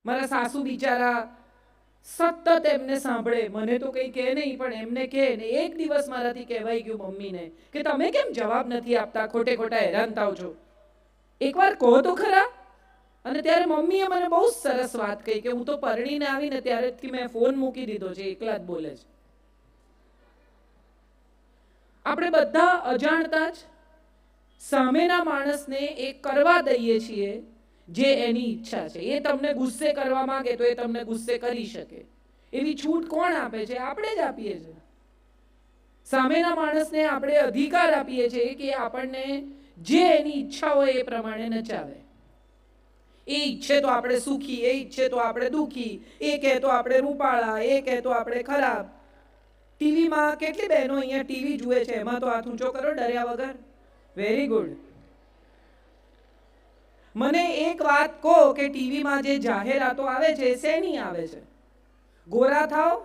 મારા સાસુ બિચારા સતત એમને સાંભળે, મને તો કંઈ કહે નહીં પણ એમને કહે ને એક દિવસ મારાથી કહેવાઈ ગયું મમ્મીને કે તમે કેમ જવાબ નથી આપતા, ખોટે ખોટા હેરાન થાવ છો, એકવાર કહો તો ખરા. અને ત્યારે મમ્મીએ મને બહુ સરસ વાત કહી કે હું તો પરણીને આવીને ત્યારેથી મેં ફોન મૂકી દીધો છે, એકલા જ બોલે છે. આપણે બધા અજાણતા જ સામેના માણસને એ કરવા દઈએ છીએ જે એની ઈચ્છા છે. એ તમને ગુસ્સે કરવા માંગે તો એ તમને ગુસ્સે કરી શકે. એવી છૂટ કોણ આપે છે? આપણે જ આપીએ છીએ. સામેના માણસને આપણે અધિકાર આપીએ છીએ કે આપણને જે એની ઈચ્છા હોય એ પ્રમાણે નચાવે. એ ઈચ્છે તો આપણે સુખી, એ ઈચ્છે તો આપણે દુઃખી, એ કહે તો આપણે રૂપાળા, એ કહે તો આપણે ખરાબ. ટીવીમાં કેટલી બહેનો અહીંયા ટીવી જુએ છે, એમાં તો હાથ ઊંચો કરો ડર્યા વગર. Very good. મને એક વાત કહો કે ટીવીમાં જે જાહેરાતો આવે છે શેની આવે છે? ગોરા થાવ,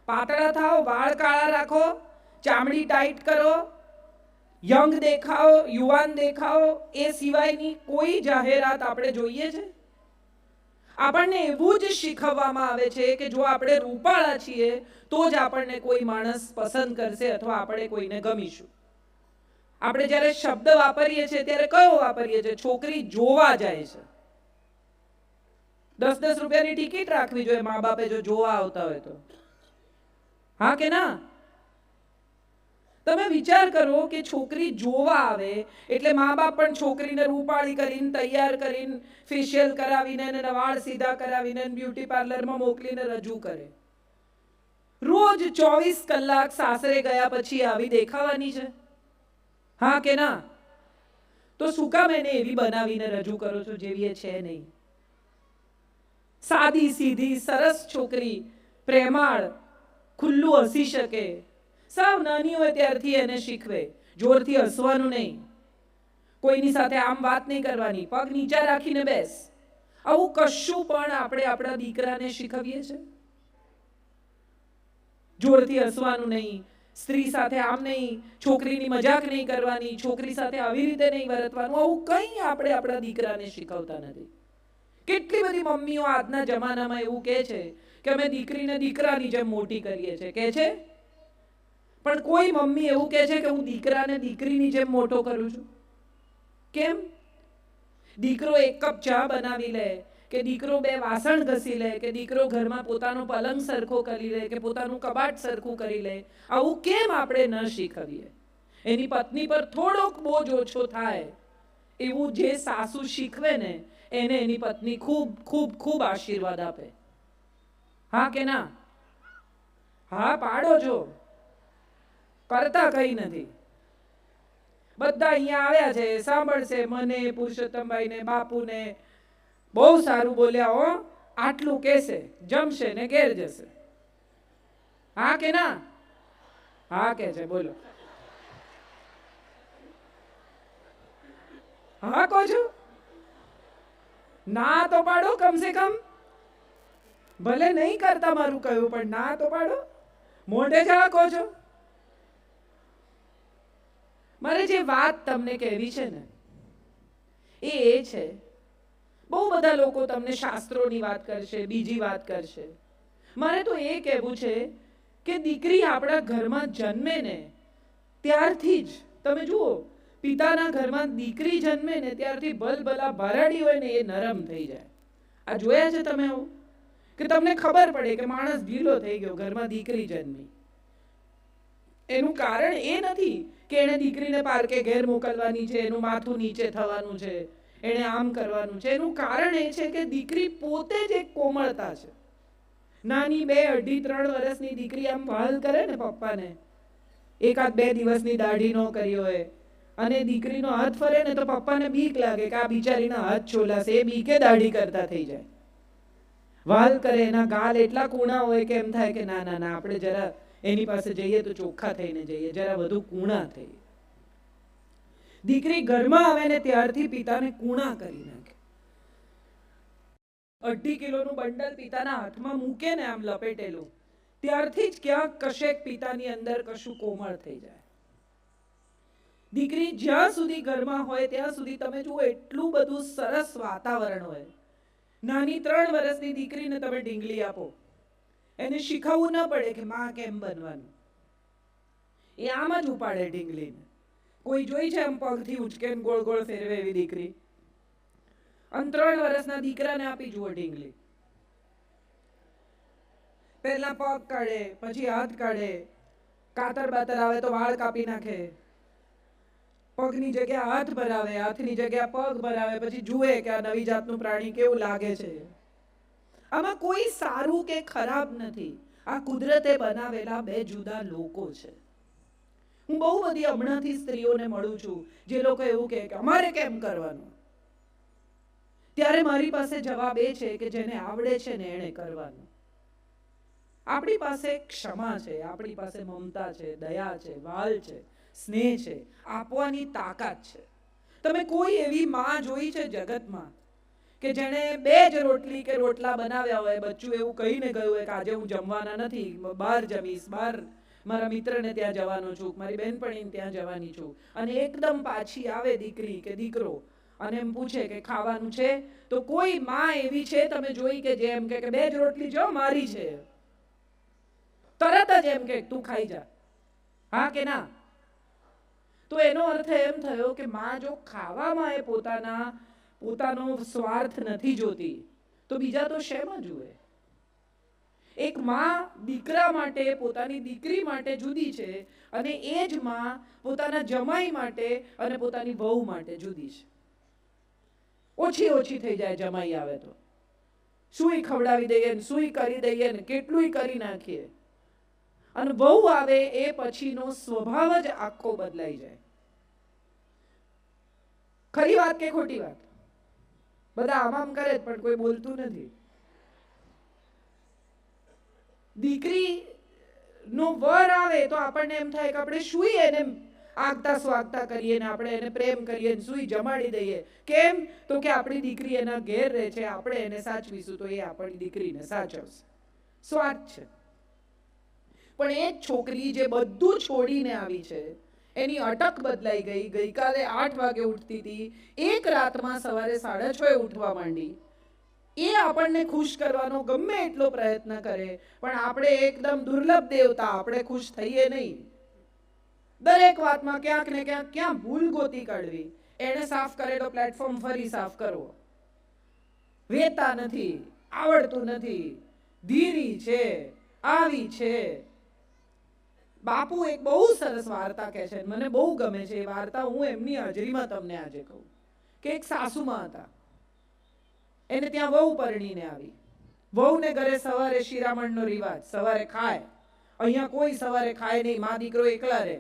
પાતળા થાવ, વાળ કાળા રાખો, ચામડી ટાઈટ કરો, યંગ દેખાઓ, યુવાન દેખાઓ, એ સિવાયની કોઈ જાહેરાત આપણે જોઈએ છે? આપણને એવું જ શીખવવામાં આવે છે કે જો આપણે રૂપાળા છીએ તો જ આપણને કોઈ માણસ પસંદ કરશે અથવા આપણે કોઈને ગમીશું. આપણે જ્યારે શબ્દ વાપરીએ છીએ ત્યારે કયો વાપરીએ છીએ? છોકરી જોવા જાય છે. 10-10 રૂપિયાની ટિકિટ રાખવી જોઈએ મા બાપે જો જોવા આવતા હોય તો. હા કે ના? તમે વિચાર કરો કે છોકરી જોવા આવે એટલે મા બાપ પણ છોકરીને રૂપાળી કરીને, તૈયાર કરીને, ફેશિયલ કરાવીને, વાળ સીધા કરાવીને, બ્યુટી પાર્લરમાં મોકલીને રજૂ કરે. રોજ 24 કલાક સાસરે ગયા પછી આવી દેખાવાની છે? હા કે ના? તો શું કામ એને એવી બનાવીને રજૂ કરો છો જેવી એ છે નહીં? સાદી સીધી સરસ છોકરી, પ્રેમાળ, ખુલ્લું હસી શકે, સાવ નાની હોય ત્યારથી એને શીખવે. જોરથી હસવાનું નહીં, કોઈની સાથે આમ વાત નહીં કરવાની, પગ નીચા રાખીને બેસ. આવું કશું પણ આપણે આપણા દીકરાને શીખવીએ છીએ? જોરથી હસવાનું નહીં, સ્ત્રી સાથે આમ નહીં, છોકરીની મજાક નહીં કરવાની, છોકરી સાથે આવી રીતે નહીં વર્તવાનું, આવું કંઈ આપણે આપણા દીકરાને શીખવતા નથી. કેટલી બધી મમ્મીઓ આજના જમાનામાં એવું કહે છે કે અમે દીકરીને દીકરાની જેમ મોટી કરીએ છીએ, કહે છે. પણ કોઈ મમ્મી એવું કહે છે કે હું દીકરાને દીકરીની જેમ મોટો કરું છું? કેમ? દીકરો 1 કપ ચા બનાવી લે, કે દીકરો 2 વાસણ ઘસી લે, કે દીકરો ઘરમાં પોતાનો પલંગ સરખો કરી લે, કે પોતાનું કબાટ સરખું કરી લે, આવું કેમ આપણે ન શીખવીએ? એની પત્ની પર થોડોક બોજ ઓછો થાય એવું જે સાસુ શીખવે ને એને એની પત્ની ખૂબ ખૂબ ખૂબ આશીર્વાદ આપે. હા કે ના? હા પાડો છો. કરતા કઈ નથી. બધા અહીંયા આવ્યા છે, સાંભળશે મને, પુરુષોત્તમભાઈને, બાપુને. બહુ સારું બોલ્યા હો, આટલું કહેશે, જમશે ને ઘેર જશે. હા કે ના? હા કે છે, બોલો. હા કહો છો? ના તો પાડો કમસે કમ. ભલે નહીં કરતા મારું કહ્યું પણ ના તો પાડો. મોઢે જ હા કહો છો. મારે જે વાત તમને કહેવી છે ને એ છે, બહુ બધા લોકો તમને શાસ્ત્રોની વાત કરશે, બીજી વાત કરશે. મારે તો એ કહેવું છે કે દીકરી આપણા ઘરમાં જન્મે ને ત્યારથી જ તમે જુઓ, પિતાના ઘરમાં દીકરી જન્મે ને ત્યારથી ભલભલા ભરાડી હોય ને એ નરમ થઈ જાય. આ જોયા છે તમે આવું? કે તમને ખબર પડે કે માણસ ઢીલો થઈ ગયો ઘરમાં દીકરી જન્મી. એનું કારણ એ નથી કે એને દીકરીને પાર્કે ઘેર મોકલવાની છે, એનું માથું નીચે થવાનું છે, એને આમ કરવાનું છે. એનું કારણ એ છે કે દીકરી પોતે જ એક કોમળતા છે. નાની 2, 2.5, 3 વર્ષની દીકરી આમ વહાલ કરે ને પપ્પાને, 1-2 દિવસની દાઢી ન કરી હોય અને દીકરીનો હાથ ફરે ને તો પપ્પાને બીક લાગે કે આ બિચારીના હાથ છોલાશે, એ બીકે દાઢી કરતા થઈ જાય. વહાલ કરે, એના ગાલ એટલા કૂણા હોય કે એમ થાય કે ના ના ના આપણે જરા એની પાસે જઈએ તો ચોખ્ખા થઈને જઈએ, જરા વધુ કૂણા થઈએ. દીકરી ઘરમાં આવે ને ત્યારથી પિતાને કૂણા કરી નાખે. 2.5 કિલોનું બંડલ પિતાના હાથમાં મૂકે ને આમ લપેટેલું, ત્યારથી જ ક્યાંક કશેક પિતાની અંદર કશું કોમળ થઈ જાય. દીકરી જ્યાં સુધી ઘરમાં હોય ત્યાં સુધી તમે જુઓ એટલું બધું સરસ વાતાવરણ હોય નાની 3 વર્ષની દીકરીને તમે ઢીંગલી આપો, એને શીખવવું ન પડે કે માં કેમ બનવાનું, એ આમ જ ઉપાડે ઢીંગલીને. કોઈ જોઈ છે આમ પગથી ઉચકે ગોળ ગોળ ફેરવે એવી દીકરી? અને 3 વર્ષના દીકરાને આપી જુઓ ઢીંગલી. પહેલા પગ કાઢે, પછી હાથ કાઢે, કાતર બાતર આવે તો વાળ કાપી નાખે, પગની જગ્યા હાથ ભરાવે, હાથની જગ્યા પગ ભરાવે, પછી જુએ કે આ નવી જાતનું પ્રાણી કેવું લાગે છે. આમાં કોઈ સારું કે ખરાબ નથી, આ કુદરતે બનાવેલા 2 જુદા લોકો છે. હું બહુ બધી હમણાંથી સ્ત્રીઓને મળું છું જે લોકો એવું કહે કે અમારે કેમ કરવાનું. ત્યારે મારી પાસે જવાબ એ છે કે જેને આવડે છે ને એને કરવાનું. આપણી પાસે ક્ષમા છે, આપણી પાસે મમતા છે, દયા છે, વાલ છે, સ્નેહ છે, આપવાની તાકાત છે. તમે કોઈ એવી માં જોઈ છે જગતમાં કે જેણે 2 જ રોટલી કે રોટલા બનાવ્યા હોય, બચ્ચું એવું કહીને ગયું હોય કે આજે હું જમવાના નથી, બહાર જમીશ, બહાર મારા મિત્રને ત્યાં જવાનો છું, મારી બહેનપણીને ત્યાં જવાની છું, અને એકદમ પાછી આવે દીકરી કે દીકરો અને એમ પૂછે કે ખાવાનું છે? તો કોઈ માં એવી છે તમે જોઈ કે જે એમ કે 2 જ રોટલી જો મારી છે, તરત જ એમ કે તું ખાઈ જા, હા કે ના? તો એનો અર્થ એમ થયો કે માં જો ખાવામાં એ પોતાનો સ્વાર્થ નથી જોતી તો બીજા તો શેમાં જુએ? એક માં દીકરા માટે, પોતાની દીકરી માટે જુદી છે, અને એ જ માં પોતાના જમાઈ માટે અને પોતાની વહુ માટે જુદી છે. ઓછી થઈ જાય જમાઈ આવે તો, સુઈ ખવડાવી દઈએ ને સુઈ કરી દઈએ ને કેટલુંય કરી નાખીએ, અને વહુ આવે એ પછીનો સ્વભાવ જ આખો બદલાઈ જાય. ખરી વાત કે ખોટી વાત? બધા આમ કરે પણ કોઈ બોલતું નથી. દીકરી નો વર આવે તો આપણને એમ થાય કે આપણે સુઈ એને આગતા સ્વાગતા કરીએ ને આપણે એને પ્રેમ કરીએ ને સુઈ જમાડી દઈએ. કેમ? તો કે આપણી દીકરી એના ઘેર રહે છે, આપણે એને સાચવીશું તો એ આપણી દીકરીને સાચવશે. સ્વાર્થ છે. પણ એ છોકરી જે બધું છોડીને આવી છે, એની અટક બદલાઈ ગઈ. ગઈકાલે 8 વાગે ઉઠતી હતી, એક રાતમાં સવારે 6:30 ઉઠવા માંડી. એ આપણને ખુશ કરવાનો ગમે એટલો પ્રયત્ન કરે, પણ આપણે એકદમ દુર્લભ દેવતા, આપણે ખુશ થઈએ નહીં. દરેક વાતમાં ક્યાંક ને ક્યાં ભૂલ ગોતી કાઢવી. એને સાફ કરેલો પ્લેટફોર્મ ફરી સાફ કરવો. વેતા નથી, આવડતું નથી, ધીરી છે, આવી છે. બાપુ એક બહુ સરસ વાર્તા કહે છે, મને બહુ ગમે છે એ વાર્તા. હું એમની હાજરીમાં તમને આજે કહું કે એક સાસુમાં હતા, એને ત્યાં વહુ પરણીને આવી. વહુને ઘરે સવારે શિરામણનો રિવાજ, સવારે ખાય. અહીંયા કોઈ સવારે ખાય નહીં, મા દીકરો એકલા રહે.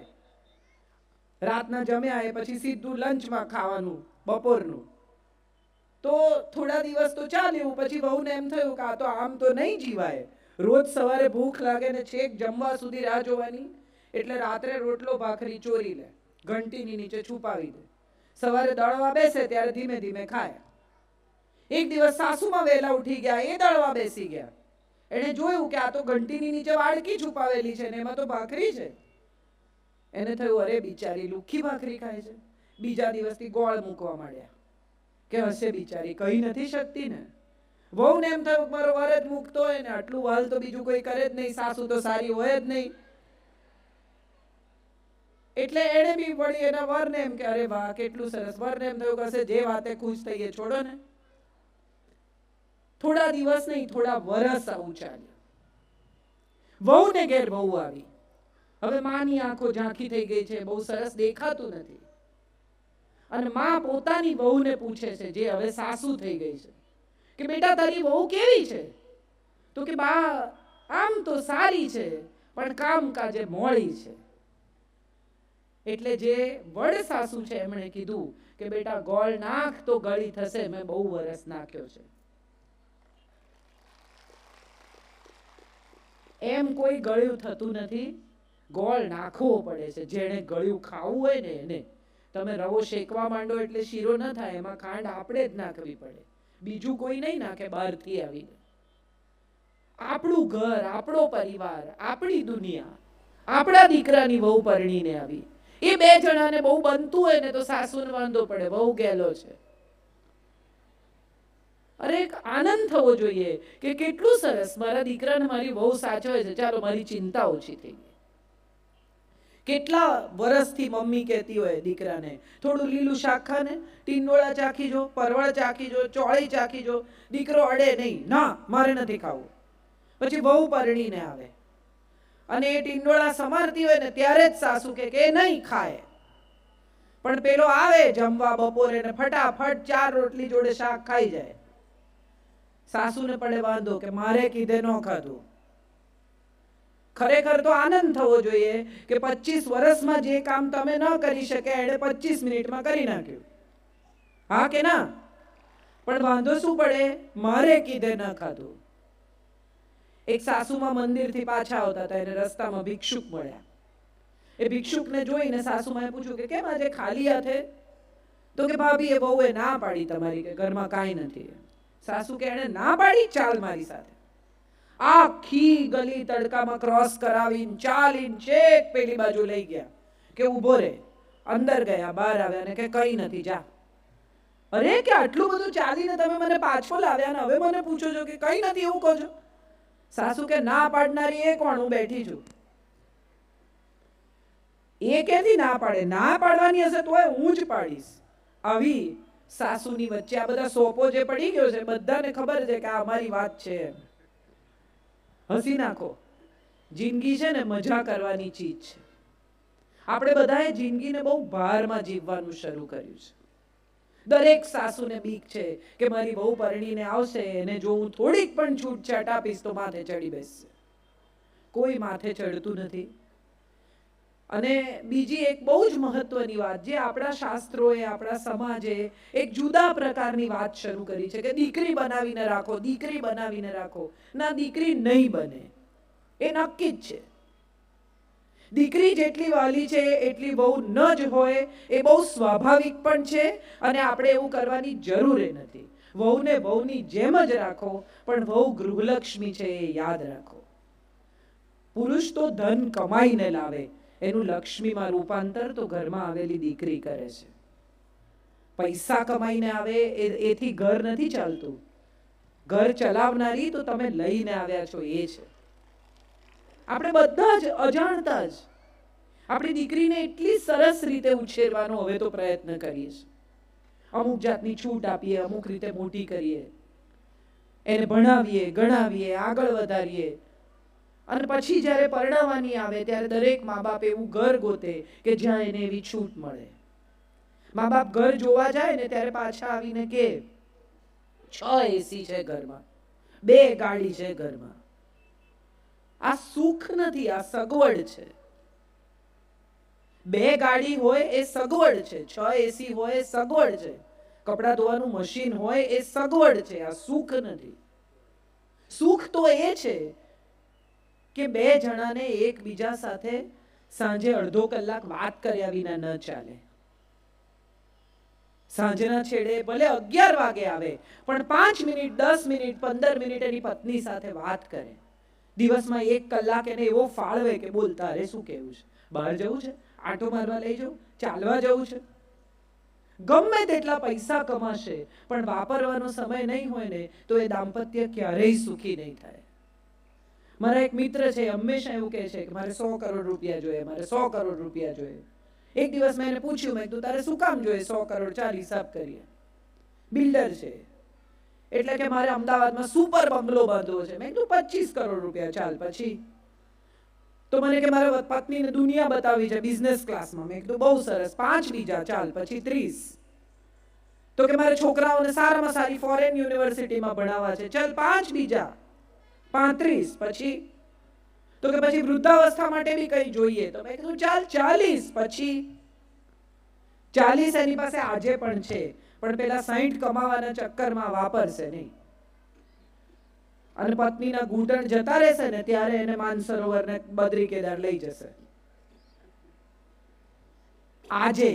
રાતના જમ્યા એ પછી સીધું લંચમાં ખાવાનું, બપોરનું. તો થોડા દિવસ તો ચાલ્યું, પછી વહુને એમ થયું કે આ તો આમ તો નહીં જીવાય, રોજ સવારે ભૂખ લાગે ને છેક જમવા સુધી રાહ જોવાની. એટલે રાત્રે રોટલો ભાખરી ચોરી લે, ઘંટીની નીચે છુપાવી દે. સવારે દળવા બેસે ત્યારે ધીમે ધીમે ખાય. એક દિવસ સાસુમાં વહેલા ઉઠી ગયા, એ દળવા બેસી ગયા. એને જોયું કે આ તો ઘંટીની નીચે વાડકી છુપાવેલી છે ને એમાં તો ભાખરી છે. એને થયું અરે બિચારી લુખી ભાખરી ખાય છે. બીજા દિવસથી ગોળ મૂકવા માંડ્યા કે હશે બિચારી, કહી નથી શકતી ને. વહુને એમ થયું મારો વર જ મૂકતો હોય ને, આટલું વાલ તો બીજું કોઈ કરે જ નહીં, સાસુ તો સારી હોય જ નહીં. એટલે એને બી વળી એના વરને એમ કે અરે વાહ કેટલું સરસ. વરને એમ થયું કે હશે જે વાતે ખુશ થઈએ છોડો ને. થોડા દિવસ નહીં, થોડા વરસ આવું ચાલ્યું. વહુને ઘેર વહુ આવી. હવે માની આંખો ઝાંખી થઈ ગઈ છે, બહુ સરસ દેખાતું નથી. અને માં પોતાની વહુને પૂછે છે, જે હવે સાસુ થઈ ગઈ છે, કે બેટા તારી વહુ કેવી છે? તો કે બા આમ તો સારી છે, પણ કામકાજે મોળી છે. એટલે જે વડ સાસુ છે એમણે કીધું કે બેટા ગોળ નાખ તો ગળી થશે, મેં બહુ વરસ નાખ્યો છે. એમ કોઈ ગળ્યું થતું નથી, ગોળ નાખવો પડે છે. જેણે ગળ્યું ખાવું હોય ને એને. તમે રવો શેકવા માંડો એટલે શીરો ન થાય, એમાં ખાંડ આપણે જ નાખવી પડે, બીજું કોઈ નહીં નાખે બહારથી આવીને. આપણું ઘર, આપણો પરિવાર, આપણી દુનિયા, આપણા દીકરાની વહુ પરણીને આવી. એ 2 જણાને બહુ બનતું હોય ને તો સાસુને વાંધો પડે, બહુ ગેલો છે. અરે એક આનંદ થવો જોઈએ કે કેટલું સરસ મારા દીકરાને મારી બહુ સાચવે છે, ચાલો મારી ચિંતા ઓછી થઈ ગઈ. કેટલા વર્ષથી મમ્મી કહેતી હોય દીકરાને, થોડું લીલું શાક ખાને, ટીંડોળા ચાખી જો, પરવળ ચાખી જો, ચોળી ચાખી જો. દીકરો અડે નહીં, ના મારે નથી ખાવું. પછી બહુ પરણીને આવે અને એ ટીંડોળા સમારતી હોય ને ત્યારે જ સાસુ કે નહીં ખાય. પણ પેલો આવે જમવા બપોરે ને ફટાફટ 4 રોટલી જોડે શાક ખાઈ જાય. સાસુને પડે વાંધો કે મારે કીધે ન ખાધું. ખરેખર તો આનંદ થવો જોઈએ કે 25 વર્ષમાં જે કામ તમે ન કરી શકે એને 25 મિનિટમાં કરી નાખ્યું. હા કે ના? પણ વાંધો શું પડે? મારે કીધે ન ખાધું. એક સાસુમાં મંદિરથી પાછા આવતા હતા, એને રસ્તામાં ભિક્ષુક મળ્યા. એ ભિક્ષુકને જોઈને સાસુમાએ પૂછ્યું કે કેમ આજે ખાલી હાથે? તો કે ભાભી એ બહુએ ના પાડી તમારી કે ઘરમાં કાંઈ નથી. સાસુ કે એને ના પાડી, ચાલ મારી સાથે. આખી ગલી તડકામાં ક્રોસ કરાવીને ચાલીને છેક પેલી બાજુ લઈ ગયા કે ઊભો રે. અંદર ગયા, બહાર આવ્યા ને કે કઈ નથી, જા. અરે કે આટલું બધું ચાલીને તમે મને પાછો લાવ્યા ને હવે મને પૂછો છો કે કઈ નથી એવું કહો છો? સાસુ કે ના પાડનારી એ કોણ? હું બેઠી છું. એ ક્યાંથી ના પાડે? ના પાડવાની હશે તો હું જ પાડીશ. આવી સાસુની વચ્ચે આ બધા સોપો જે પડી ગયો છે, બધાને ખબર છે કે આ અમારી વાત છે. હસી નાખો. જિંદગી છે ને મજા કરવાની ચીજ છે. આપણે બધાએ જિંદગીને બહુ ભારમાં જીવવાનું શરૂ કર્યું છે. દરેક સાસુને બીક છે કે મારી બહુ પરણીને આવશે એને જો હું થોડીક પણ છૂટછાટ આપીશ તો માથે ચડી બેસશે. કોઈ માથે ચડતું નથી. અને બીજી એક બહુ જ મહત્વની વાત જે આપણા શાસ્ત્રોએ, આપણા સમાજે એક જુદા પ્રકારની વાત શરૂ કરી છે કે દીકરી બનાવીને રાખો, દીકરી બનાવીને રાખો. ના, દીકરી નહીં બને એ નક્કી જ છે. દીકરી જેટલી વાલી છે એટલી બહુ ન જ હોય એ બહુ સ્વાભાવિક પણ છે અને આપણે એવું કરવાની જરૂર નથી. વહુને વહુની જેમ જ રાખો, પણ વહુ ગૃહલક્ષ્મી છે એ યાદ રાખો. પુરુષ તો ધન કમાઈને લાવે, એનું લક્ષ્મીમાં રૂપાંતર તો ઘરમાં આવેલી દીકરી કરે છે. પૈસા કમાઈને આવે એથી ઘર નથી ચાલતું. ઘર ચલાવનારી તો તમે લઈને આવ્યા છો એ છે. આપણે બધા જ અજાણતા જ આપણી દીકરીને એટલી સરસ રીતે ઉછેરવાનો હવે તો પ્રયત્ન કરીએ છીએ. અમુક જાતની છૂટ આપીએ, અમુક રીતે મોટી કરીએ, એને ભણાવીએ, ગણાવીએ, આગળ વધારીએ. અને પછી જ્યારે પરણાવવાની આવે ત્યારે દરેક મા બાપ એવું ઘર ગોતે કે જ્યાં એને એવી છૂટ મળે. મા બાપ ઘર જોવા જાય ને ત્યારે પાછા આવીને કે 6 એસી છે ઘરમાં, 2 ગાડી છે ઘરમાં. આ સુખ નથી, આ સગવડ છે. 2 ગાડી હોય એ સગવડ છે, 6 એસી હોય એ સગવડ છે, કપડા ધોવાનું મશીન હોય એ સગવડ છે, આ સુખ નથી. સુખ તો એ છે કે 2 જણાને એકબીજા સાથે સાંજે અડધો કલાક વાત કર્યા વિના ન ચાલે. સાંજના છેડે ભલે 11 વાગે આવે પણ 5 મિનિટ, 10 મિનિટ, 15 મિનિટ એની પત્ની સાથે વાત કરે. દિવસમાં 1 કલાક એને એવો ફાળવે કે બોલ તારે શું કહેવું છે? બહાર જવું છે? આટો મારવા લઈ જાઉં? ચાલવા જવું છે? ગમે તેટલા પૈસા કમાશે પણ વાપરવાનો સમય નહીં હોય ને તો એ દાંપત્ય ક્યારેય સુખી નહીં થાય. મારા એક મિત્ર છે, હંમેશા એવું કહે છે કે મારે 100 કરોડ રૂપિયા જોઈએ, મારે 100 કરોડ રૂપિયા જોઈએ. એક દિવસ મેં એને પૂછ્યું, મેં કીધું તારે શું કામ જોઈએ 100 કરોડ? ચાલ હિસાબ કરીએ. બિલ્ડર છે એટલે કે મારે અમદાવાદમાં સુપર બંગલો બાંધવો છે. મેં કીધું 25 કરોડ રૂપિયા. ચાલ પછી? તો મને કે મારે પત્નીને દુનિયા બતાવી છે બિઝનેસ ક્લાસમાં. મેં કીધું બહુ સરસ, 5 બીજા. ચાલ પછી 30. તો કે મારે છોકરાઓને સારામાં સારી ફોરેન યુનિવર્સિટીમાં ભણાવવા છે. ચાલ 5 બીજા. 35. પછી? તો કે પછી વૃદ્ધાવસ્થા માટે બી કંઈ જોઈએ. તો મેં કીધું ચાલ 40. પછી? 40 એની પાસે આજે પણ છે પણ પેલા 60 કમાવાના ચક્કરમાં વાપરશે નહીં. અને પત્નીના ઘૂંટણ જતા રહેશે ને ત્યારે એને માનસરોવર ને બદ્રી કેદાર લઈ જશે. આજે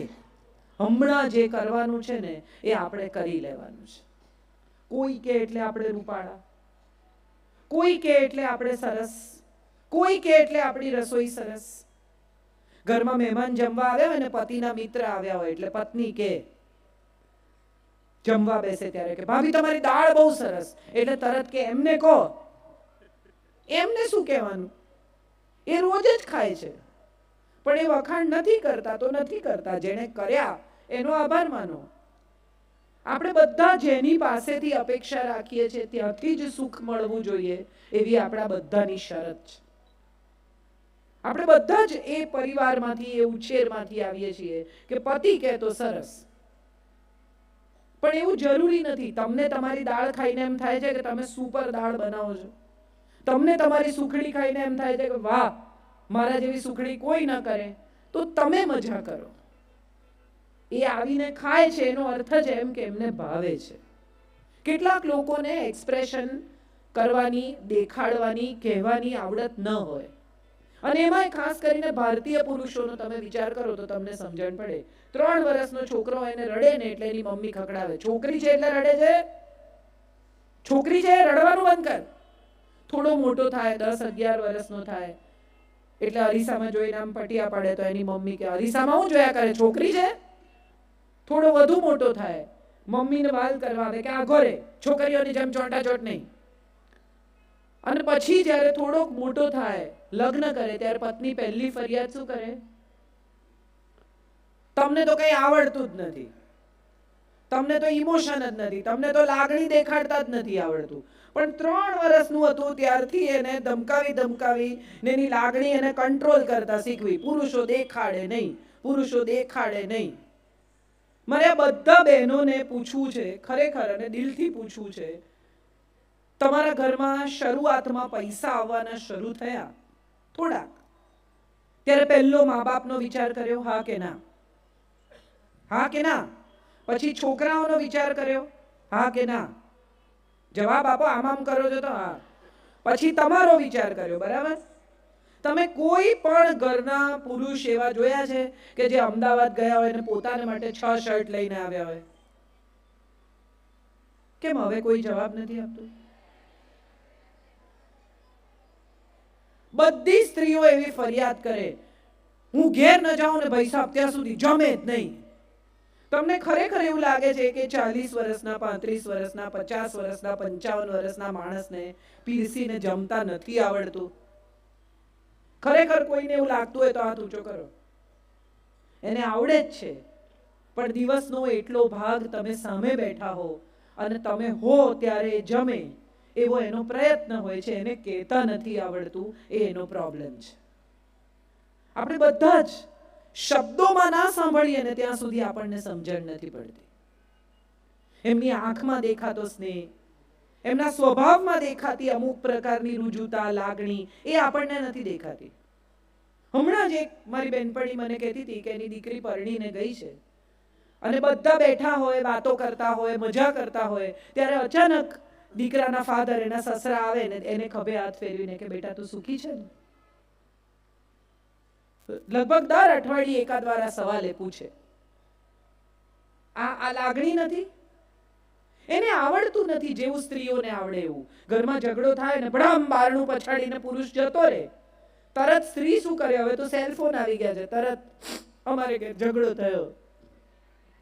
હમણાં જે કરવાનું છે ને એ આપણે કરી લેવાનું છે. કોઈ કે એટલે આપણે રૂપાળા, કોઈ કે એટલે આપણે સરસ, કોઈ કે એટલે આપણી રસોઈ સરસ. ઘરમાં મહેમાન જમવા આવ્યા હોય ને પતિના મિત્ર આવ્યા હોય એટલે પત્ની કે જમવા બેસે ત્યારે કે ભાભી તમારી દાળ બહુ સરસ, એટલે તરત કે એમને કહો. એમને શું કહેવાનું? એ રોજ જ ખાય છે, પણ એ વખાણ નથી કરતા તો નથી કરતા. જેણે કર્યા એનો આભાર માનો. આપણે બધા જેની પાસેથી અપેક્ષા રાખીએ છીએ ત્યાંથી જ સુખ મળવું જોઈએ એવી આપણા બધાની શરત છે. આપણે બધા જ એ પરિવારમાંથી, એ ઉછેરમાંથી આવીએ છીએ કે પતિ કહે તો સરસ, પણ એવું જરૂરી નથી. તમને તમારી દાળ ખાઈને એમ થાય છે કે તમે સુપર દાળ બનાવો છો, તમને તમારી સુખડી ખાઈને એમ થાય છે કે વાહ, મારા જેવી સુખડી કોઈ ન કરે, તો તમે મજા કરો. એ આવીને ખાય છે એનો અર્થ જ એમ કે એમને ભાવે છે. કેટલાક લોકોને એક્સપ્રેશન કરવાની, દેખાડવાની, કહેવાની આવડત ન હોય, અને એમાં ખાસ કરીને ભારતીય પુરુષોનો તમે વિચાર કરો તો તમને સમજણ પડે. 3 વર્ષનો છોકરો એને રડે ને એટલે એની મમ્મી ખકડાવે, છોકરી છે એટલે રડે છે, છોકરી છે રડવાનું બંધ કર. થોડો મોટો થાય, 10-11 વર્ષનો થાય એટલે અરીસામાં જોઈને આમ પટિયા પડે તો એની મમ્મી કે અરીસામાં હું જોયા કરે, છોકરી છે. થોડો વધુ મોટો થાય, મમ્મીને વાલ કરવા આવે કે આ ઘરે છોકરીઓની જેમ ચોંટાચોટ નહીં. અને પછી જ્યારે થોડોક મોટો થાય, લગ્ન કરે, ત્યારે પત્ની પહેલી ફરિયાદ શું કરે? તમને તો કઈ આવડતું જ નથી, તમને તો ઇમોશન જ નથી, તમને તો લાગણી દેખાડતા જ નથી આવડતું. પણ 3 વર્ષનું હતું ત્યારથી એને ધમકાવી ધમકાવી ને એની લાગણી એને કંટ્રોલ કરતા શીખવી. પુરુષો દેખાડે નહીં, પુરુષો દેખાડે નહીં. મારે આ બધા બહેનોને પૂછવું છે, ખરેખર અને દિલથી પૂછવું છે, તમારા ઘરમાં શરૂઆતમાં પૈસા આવવાના શરૂ થયા થોડાક, ત્યારે પહેલો મા બાપનો વિચાર કર્યો? હા કે ના? હા કે ના? પછી છોકરાઓનો વિચાર કર્યો? હા કે ના? જવાબ આપો. આમ આમ કરો છો તો હા. પછી તમારો વિચાર કર્યો, બરાબર? તમે કોઈ પણ ઘરના પુરુષ એવા જોયા છે કે જે અમદાવાદ ગયા હોય અને પોતાને માટે 6 શર્ટ લઈને આવ્યા હોય? કેમ હવે કોઈ જવાબ નથી આપતું? બધી સ્ત્રીઓ એવી ફરિયાદ કરે, હું ઘેર ન જાઉં ને ભાઈ સાહેબ ત્યાં સુધી જમે જ નહીં. તમને ખરેખર એવું લાગે છે કે 40 વર્ષના, 35 વર્ષના, 50 વર્ષના, 55 વર્ષના માણસને પીરસીને જમતા નથી આવડતું? ખરેખર કોઈને એવું લાગતું હોય તો હાથ ઊંચો કરો. એને આવડે જ છે, પણ દિવસનો એટલો ભાગ તમે સામે બેઠા હો અને તમે હો ત્યારે જમે એવો એનો પ્રયત્ન હોય છે, એને કહેતા નથી આવડતું, એ એનો પ્રોબ્લેમ છે. આપણે બધા જ શબ્દોમાં ના સાંભળીએ ને ત્યાં સુધી આપણને સમજણ નથી પડતી. એમની આંખમાં દેખાતો સ્નેહ, એમના સ્વભાવમાં દેખાતી અમુક પ્રકારની રુજુતા, લાગણી, એ આપણને નથી દેખાતી. હમણાં જ એક મારી બેનપણી મને કહેતી હતી કે એની દીકરી પરણીને ગઈ છે અને બધા બેઠા હોય, વાતો કરતા હોય, મજા કરતા હોય, ત્યારે અચાનક દીકરાના ફાધર, એના સસરા આવે ને એને ખભે હાથ ફેરવીને કે બેટા તું સુખી છે ને? લગભગ દર અઠવાડિયે એકાદ વાર આ સવાલ એ પૂછે. આ લાગણી નથી? એને આવડતું નથી જેવું સ્ત્રીઓને આવડે એવું. ઘરમાં ઝઘડો થાય ને ભડામ બારણું પછાડીને પુરુષ જતો રહે, તરત સ્ત્રી શું કરે? હવે તો સેલફોન આવી ગયા છે, તરત અમારે કે ઝઘડો થયો,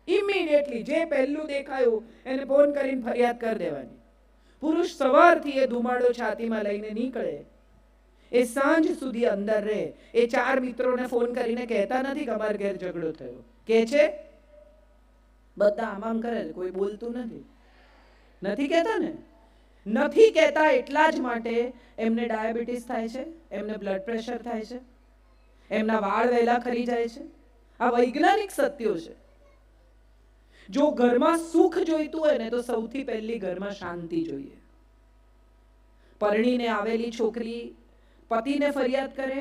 ઇમિડિયેટલી જે પહેલું દેખાયું એને ફોન કરીને ફરિયાદ કરી દેવાની. પુરુષ સવારથી એ ધુમાડો છાતીમાં લઈને નીકળે, એ સાંજ સુધી અંદર રહે. એ 4 મિત્રોને ફોન કરીને કહેતા નથી કે અમારા ઘેર ઝઘડો થયો. કે છે? બધા આમ આમ કરે છે, કોઈ બોલતું નથી. નથી કહેતા ને? નથી કહેતા એટલા જ માટે એમને ડાયાબિટીસ થાય છે, એમને બ્લડ પ્રેશર થાય છે, એમના વાળ વહેલા ખરી જાય છે. આ વૈજ્ઞાનિક સત્યો છે. જો ઘરમાં સુખ જોઈતું હોય ને તો સૌથી પહેલી ઘરમાં શાંતિ જોઈએ. પરણીને આવેલી છોકરી પતિને ફરિયાદ કરે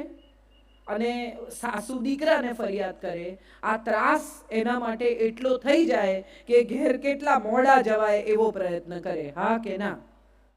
અને સાસુ દીકરાને ફરિયાદ કરે, આ ત્રાસ એના માટે એટલો થઈ જાય કે ઘેર કેટલા મોડા જવાય એવો પ્રયત્ન કરે. હા કે ના?